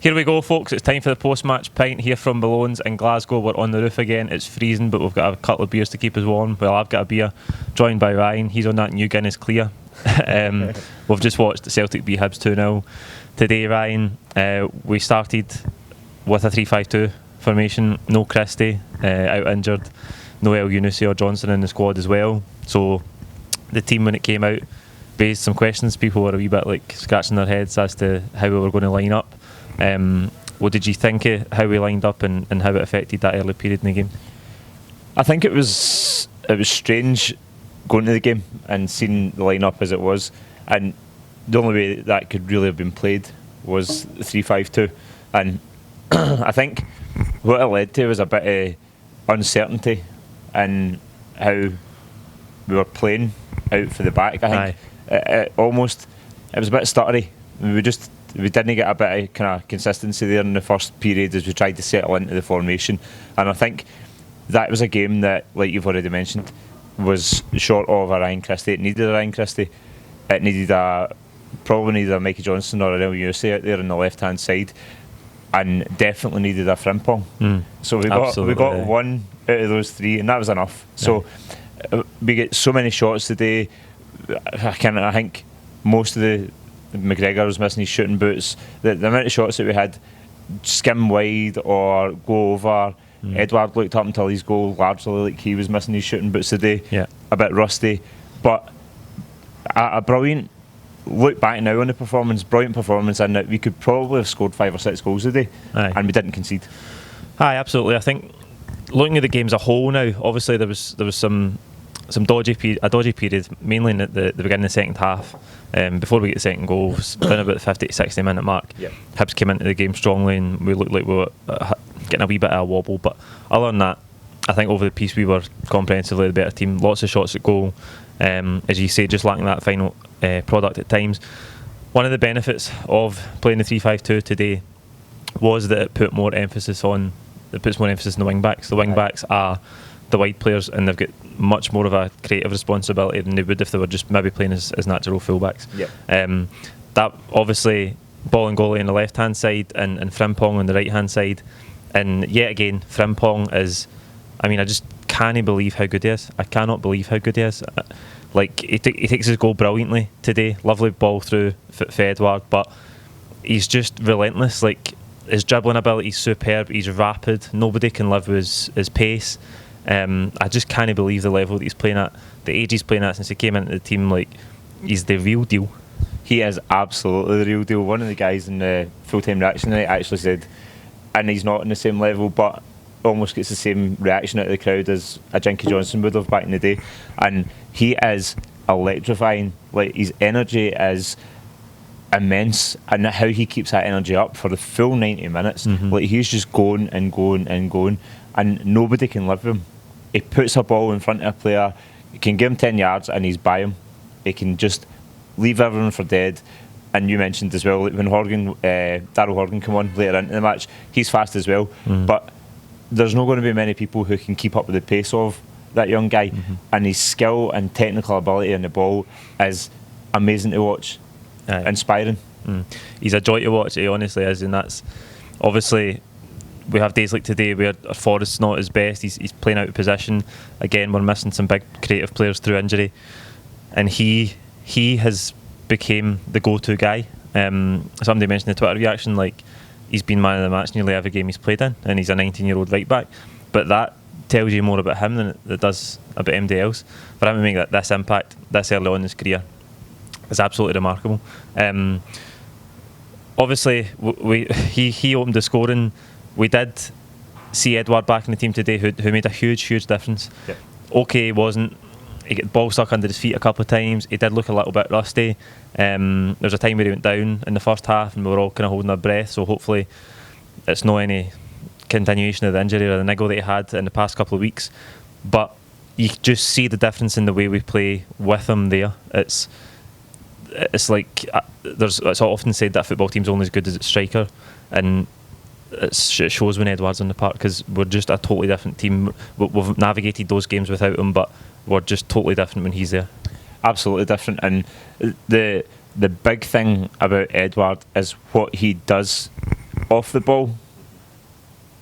Here we go, folks. It's time for the post-match pint here from Malone's in Glasgow. We're on the roof again. It's freezing, but we've got a couple of beers to keep us warm. Well, I've got a beer, joined by Ryan. He's on that new Guinness Clear. We've just watched Celtic beat Hibs 2-0 today, Ryan. We started with a 3-5-2 formation. No Christie, out injured. No El Yunusi or Johnson in the squad as well. So the team, when it came out, raised some questions. People were a wee bit like scratching their heads as to how we were going to line up. What did you think of how we lined up and how it affected that early period in the game? I think it was strange going to the game and seeing the lineup as it was, and the only way that could really have been played was 3-5-2, and I think what it led to was a bit of uncertainty in how we were playing out for the back. I think it was a bit stuttery. We didn't get a bit of kind of consistency there in the first period as we tried to settle into the formation, and I think that was a game that, like you've already mentioned, was short of a Ryan Christie. It needed a Ryan Christie. It needed probably needed a Mikey Johnson or an El Yunusi out there on the left hand side, and definitely needed a Frimpong. So we got one out of those three, and that was enough. So we get so many shots today. I think most of the McGregor was missing his shooting boots. The amount of shots that we had skim wide or go over. Edouard looked up until his goal largely like he was missing his shooting boots today. A bit rusty, but a brilliant look back now on the performance. Brilliant performance, and that we could probably have scored 5 or 6 goals today, and we didn't concede. Absolutely. I think looking at the game as a whole now, obviously there was some dodgy period, mainly in the beginning of the second half. Before we get the second goal, down about the 50 to 60 minute mark, Hibs came into the game strongly, and we looked like we were getting a wee bit of a wobble. But other than that, I think over the piece we were comprehensively the better team. Lots of shots at goal, as you say, just lacking that final product at times. One of the benefits of playing the 3-5-2 today was that it puts more emphasis on the wing backs. The wing backs are the wide players, and they've got much more of a creative responsibility than they would if they were just maybe playing as natural fullbacks. That obviously Bolingoli on the left hand side and Frimpong on the right hand side, and yet again Frimpong is, I just can't believe how good he is. I cannot believe how good he is. Like he takes his goal brilliantly today. Lovely ball through for Edouard, but he's just relentless. Like his dribbling ability is superb. He's rapid. Nobody can live with his pace. I just can't believe the level that he's playing at, the age he's playing at since he came into the team. Like, he's the real deal. He is absolutely the real deal. One of the guys in the full-time reaction tonight actually said, and he's not on the same level, but almost gets the same reaction out of the crowd as a Jinky Johnson would have back in the day. And he is electrifying. Like, his energy is immense, and how he keeps that energy up for the full 90 minutes. Like, he's just going and going and going, and nobody can live with him. He puts a ball in front of a player, you can give him 10 yards and he's by him. He can just leave everyone for dead. And you mentioned as well, when Daryl Horgan came on later into the match, he's fast as well, but there's not going to be many people who can keep up with the pace of that young guy. And his skill and technical ability on the ball is amazing to watch. Inspiring. He's a joy to watch, he honestly is, and that's obviously, we have days like today where Forrest's not his best. He's playing out of position. Again, we're missing some big creative players through injury, and he has became the go-to guy. Somebody mentioned in the Twitter reaction, like, he's been man of the match nearly every game he's played in, and he's a 19-year-old right back. But that tells you more about him than it does about anybody else. For him to make this impact this early on in his career is absolutely remarkable. Obviously, he opened the scoring. We did see Edouard back in the team today, who made a huge difference. Okay, he got the ball stuck under his feet a couple of times. He did look a little bit rusty. There was a time where he went down in the first half, and we were all kind of holding our breath. So hopefully, it's not any continuation of the injury or the niggle that he had in the past couple of weeks. But you just see the difference in the way we play with him there. It's like it's often said that a football team's only as good as its striker, and it shows when Edouard's on the park, because we're just a totally different team. We've navigated those games without him, but we're just totally different when he's there. Absolutely different. And the big thing about Edouard is what he does off the ball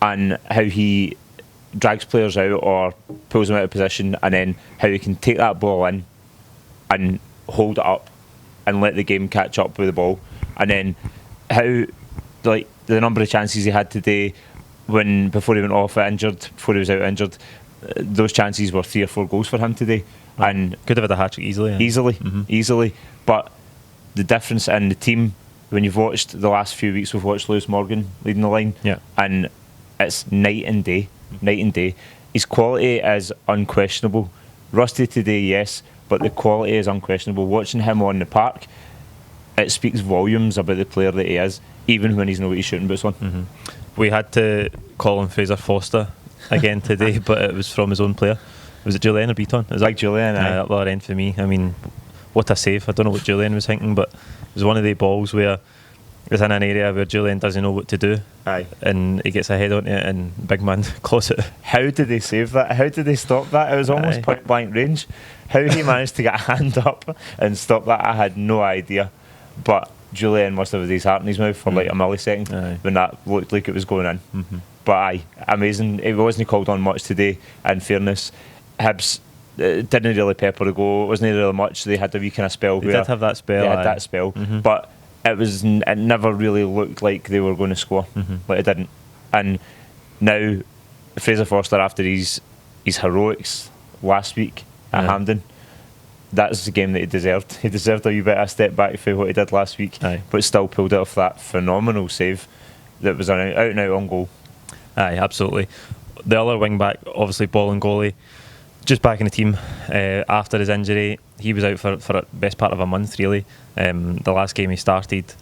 and how he drags players out or pulls them out of position, and then how he can take that ball in and hold it up and let the game catch up with the ball, and then how like the number of chances he had today before he went off injured, before he was out injured, those chances were 3 or 4 goals for him today, and could have had a hat-trick easily. Yeah. Easily. But the difference in the team, when you've watched the last few weeks, we've watched Lewis Morgan leading the line, and it's night and day. His quality is unquestionable. Rusty today, yes, but the quality is unquestionable. Watching him on the park, it speaks volumes about the player that he is, even when he's not got his shooting boots on. We had to call him Fraser Foster again today, but it was from his own player. Was it Julian or Beaton? Like Julian, that were end for me. I mean, what a save. I don't know what Julian was thinking, but it was one of the balls where it's in an area where Julian doesn't know what to do. Aye. And he gets a head on it and big man claws it. How did they save that? How did they stop that? It was almost point blank range. How he managed to get a hand up and stop that, I had no idea. But Julian must have had his heart in his mouth for like a millisecond when that looked like it was going in. But amazing. It wasn't called on much today, in fairness. Hibs didn't really pepper the goal. It wasn't really much. They had a wee kind of spell. They did have that spell. They had that spell. But it never really looked like they were going to score. Like it didn't. And now Fraser Forster, after his heroics last week at Hampden, that's the game that he deserved. He deserved a wee bit of a step back for what he did last week, but still pulled it off that phenomenal save that was an out and out on goal. Aye, absolutely. The other wing back, obviously Bolingoli, just back in the team after his injury. He was out for the best part of a month, really. The last game he started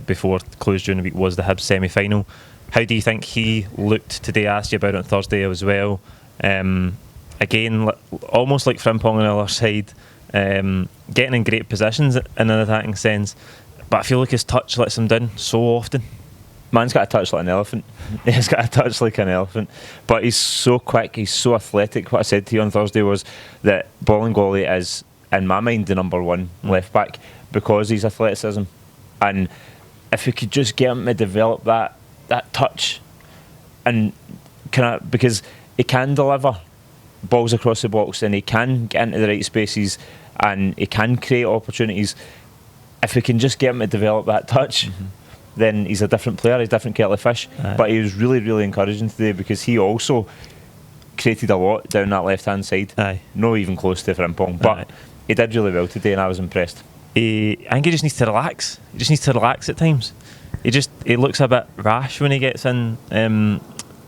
before closed during the week was the Hibs semi-final. How do you think he looked today? I asked you about it on Thursday as well. Again, almost like Frimpong on the other side, getting in great positions in an attacking sense, but I feel like his touch lets him down so often. Man's got a touch like an elephant. He's got a touch like an elephant. But he's so quick, he's so athletic. What I said to you on Thursday was that Bolingoli is, in my mind, the number one left back because he's athleticism. And if we could just get him to develop that touch, and because he can deliver balls across the box and he can get into the right spaces and he can create opportunities. If we can just get him to develop that touch, then he's a different player, he's a different kettle of fish. But he was really, really encouraging today because he also created a lot down that left hand side. Not even close to Frimpong, but he did really well today and I was impressed. I think he just needs to relax. He just needs to relax at times. He looks a bit rash when he gets in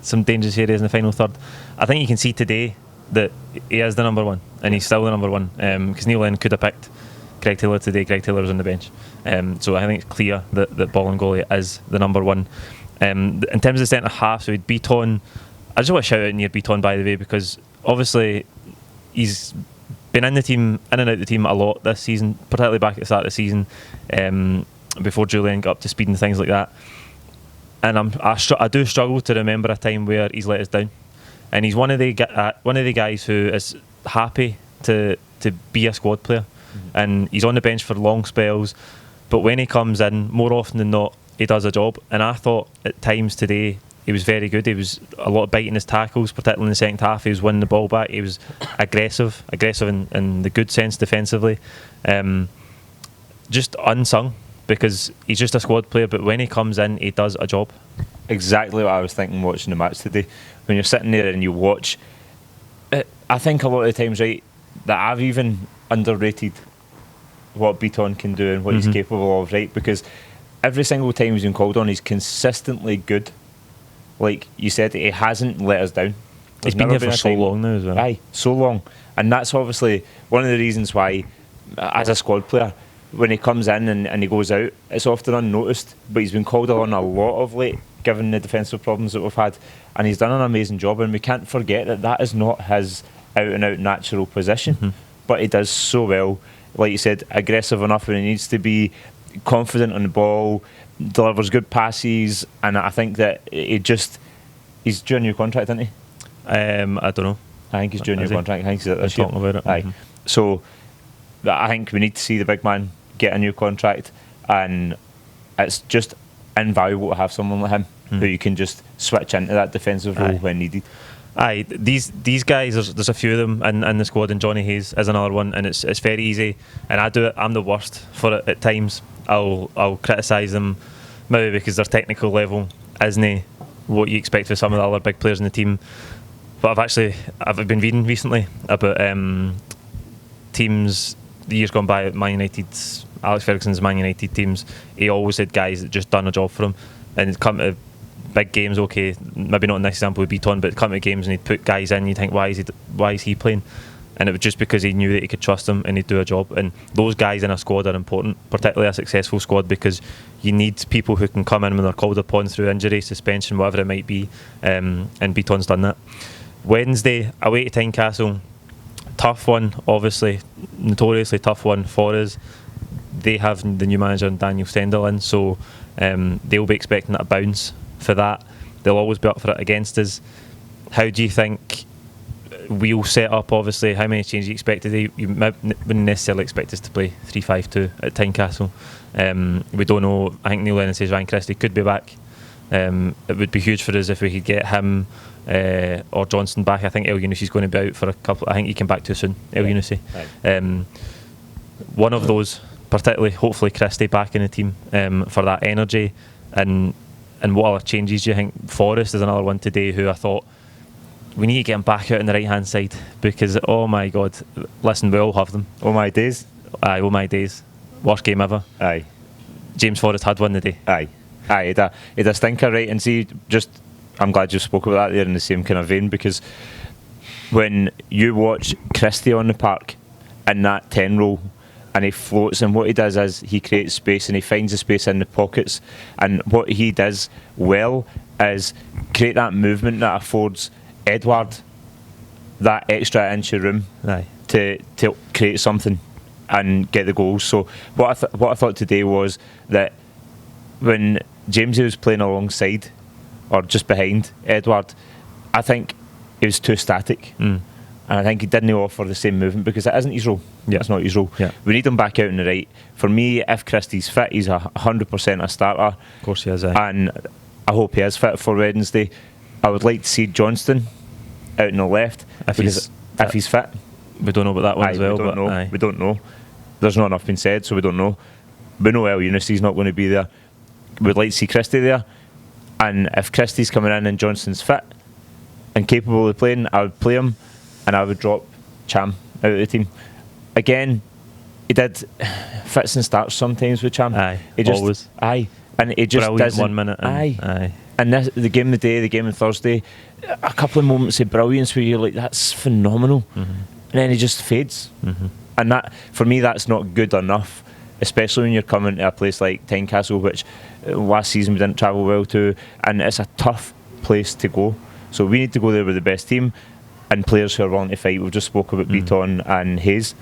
some dangerous areas in the final third. I think you can see today that he is the number one, and he's still the number one, because Neil Lennon could have picked Greg Taylor today. Greg Taylor was on the bench, so I think it's clear that Bolingoli is the number one. In terms of the centre half, so he'd Beaton. I just want to shout out near Beaton, by the way, because obviously he's been in and out of the team a lot this season, particularly back at the start of the season, before Julian got up to speed and things like that. And I do struggle to remember a time where he's let us down. And he's one of the guys who is happy to be a squad player, and he's on the bench for long spells. But when he comes in, more often than not, he does a job. And I thought at times today he was very good. He was a lot of biting his tackles, particularly in the second half. He was winning the ball back. He was aggressive in the good sense defensively. Just unsung because he's just a squad player. But when he comes in, he does a job. Exactly what I was thinking watching the match today. When you're sitting there and you watch, I think a lot of the times, right, that I've even underrated what Beaton can do and what he's capable of, right? Because every single time he's been called on, he's consistently good. Like you said, he hasn't let us down. He's been here for so long now as well. Aye, so long. And that's obviously one of the reasons why, as a squad player, when he comes in and he goes out, it's often unnoticed. But he's been called on a lot of late, given the defensive problems that we've had. And he's done an amazing job. And we can't forget that is not his out-and-out natural position. But he does so well. Like you said, aggressive enough when he needs to be, confident on the ball, delivers good passes. And I think that he's due a new contract, isn't he? I don't know. I think he's due a new contract. I think he's at this year. Talking about it. Aye. So I think we need to see the big man get a new contract, and it's just invaluable to have someone like him who you can just switch into that defensive role when needed. Aye, these guys, there's a few of them in the squad, and Johnny Hayes is another one, and it's very easy, and I do it. I'm the worst for it at times. I'll criticise them maybe because their technical level isn't what you expect for some of the other big players in the team. But I've been reading recently about teams the years gone by at Man United, Alex Ferguson's Man United teams. He always had guys that just done a job for him, and it'd come to big games, okay, maybe not in this example with Beaton, but it'd come to games and he'd put guys in, you'd think, why is he playing? And it was just because he knew that he could trust them and he'd do a job. And those guys in a squad are important, particularly a successful squad, because you need people who can come in when they're called upon through injury, suspension, whatever it might be, and Beaton's done that. Wednesday, away to Tynecastle, tough one, obviously, notoriously tough one for us. They have the new manager, Daniel Stendhal, in, so they'll be expecting a bounce for that. They'll always be up for it against us. How do you think we'll set up? Obviously, how many changes you expect today? You wouldn't necessarily expect us to play 3-5-2 at Tynecastle. We don't know. I think Neil Lennon says Ryan Christie could be back. It would be huge for us if we could get him or Johnston back. I think El Yunusi's going to be out for a couple. I think he came back too soon, El Yunusi. Right. One of those, particularly, hopefully Christie back in the team for that energy. And what other changes do you think? Forrest is another one today who I thought we need to get him back out on the right hand side, because oh my god, listen, we all have them. Oh my days. Aye, oh my days. Worst game ever. Aye. James Forrest had one today. Aye. He had a stinker, right? And see, I'm glad you spoke about that there in the same kind of vein, because when you watch Christie on the park in that 10 role and he floats, and what he does is he creates space and he finds the space in the pockets, and what he does well is create that movement that affords Edouard that extra inch of room to create something and get the goals. So what I thought today was that when Jamesy was playing alongside or just behind Edouard, I think he was too static. And I think he didn't offer the same movement, because it isn't his role. It's not his role. We need him back out on the right. For me, if Christie's fit, he's 100% a starter. Of course he is. And I hope he is fit for Wednesday. I would like to see Johnston out on the left, if he's fit. We don't know about that one as well. We don't know. There's not enough been said, so we don't know. We know El Yunusi's not going to be there. We'd like to see Christie there. And if Christie's coming in and Johnston's fit and capable of playing, I would play him. And I would drop Cham out of the team. Again, he did fits and starts sometimes with Cham. Always. And he just doesn't. 1 minute. And the game of the day, the game on Thursday, a couple of moments of brilliance where you're like, that's phenomenal. And then he just fades. And that, for me, that's not good enough, especially when you're coming to a place like Tynecastle, which last season we didn't travel well to, and it's a tough place to go. So we need to go there with the best team and players who are willing to fight. We've just spoke about Beaton and Hayes,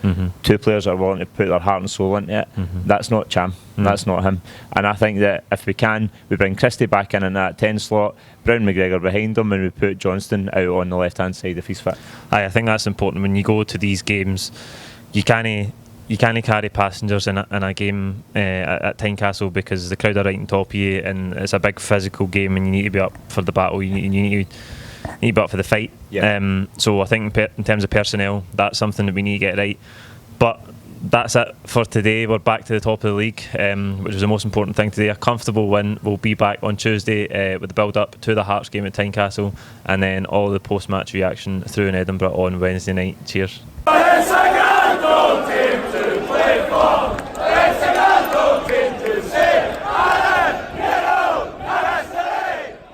two players that are willing to put their heart and soul into it. That's not Cham, that's not him. And I think that if we can, we bring Christie back in that 10 slot, Brown McGregor behind him, and we put Johnston out on the left hand side if he's fit. I think that's important. When you go to these games, you can't carry passengers in a game at Tynecastle, because the crowd are right on top of you, and it's a big physical game, and you need to be up for the battle. You need to be up for the fight. So I think in terms of personnel, that's something that we need to get right. But that's it for today. We're back to the top of the league, which was the most important thing today. A comfortable win. We'll be back on Tuesday with the build-up to the Hearts game at Tynecastle, and then all the post-match reaction through in Edinburgh on Wednesday night. Cheers.